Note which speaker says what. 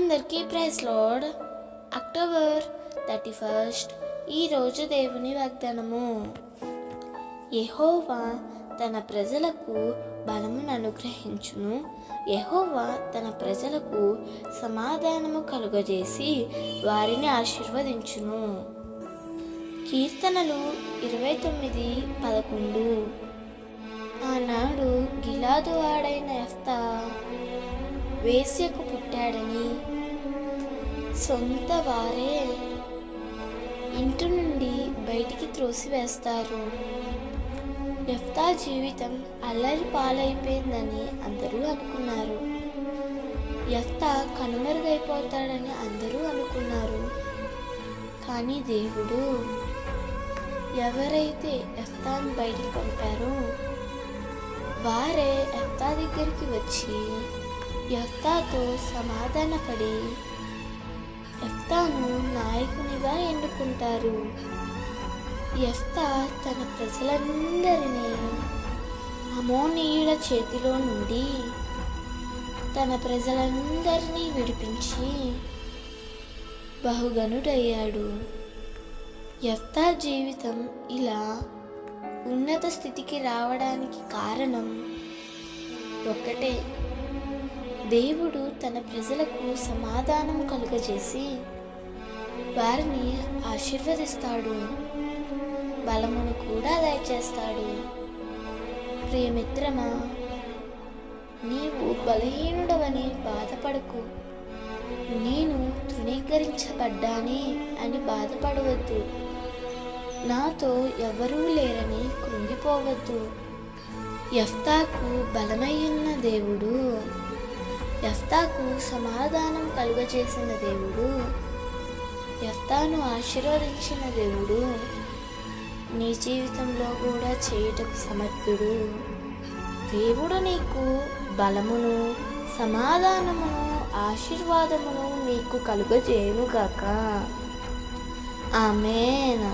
Speaker 1: అందరికీ praise lord. October 31 ఈరోజు దేవుని వాగ్దానము. యెహోవా తన ప్రజలకు బలమును అనుగ్రహించును. యెహోవా తన ప్రజలకు సమాధానము కలుగజేసి వారిని ఆశీర్వదించును. కీర్తనలు 29:11. ఆనాడు గిలాదు వాడైన యెఫ్తా వేశ్యకు పుట్టాడని సొంత వారే ఇంటి నుండి బయటికి త్రోసివేస్తారు. యెఫ్తా జీవితం అల్లరి పాలైపోయిందని అందరూ అనుకున్నారు. యెఫ్తా కనుమరుగైపోతాడని అందరూ అనుకున్నారు. కానీ దేవుడు ఎవరైతే యెఫ్తాను బయటికి పంపారో వారే యెఫ్తా దగ్గరికి వచ్చి యెఫ్తాతో సమాధానపడి యెఫ్తాను నాయకునిగా ఎన్నుకుంటారు. యెఫ్తా తన ప్రజలందరినీ అమోనీయుల చేతిలో నుండి తన ప్రజలందరినీ విడిపించి బహుగనుడయ్యాడు. యెఫ్తా జీవితం ఇలా ఉన్నత స్థితికి రావడానికి కారణం ఒక్కటే. దేవుడు తన ప్రజలకు సమాధానం కలుగజేసి వారిని ఆశీర్వదిస్తాడు, బలమును కూడా దయచేస్తాడు. ప్రియమిత్రమా, నీవు బలహీనుడవని బాధపడకు. నేను తృణీకరించబడ్డానే అని బాధపడవద్దు. నాతో ఎవరూ లేరని కృంగిపోవద్దు. యెఫ్తాకు బలమయ్యున్న దేవుడు, యెఫ్తాకు సమాధానం కలుగజేసిన దేవుడు, యెఫ్తాను ఆశీర్వదించిన దేవుడు నీ జీవితంలో కూడా చేయుటకు సమర్థుడు. దేవుడు నీకు బలమును, సమాధానమును, ఆశీర్వాదమును నీకు కలుగజేయునుగాక. ఆమేన్.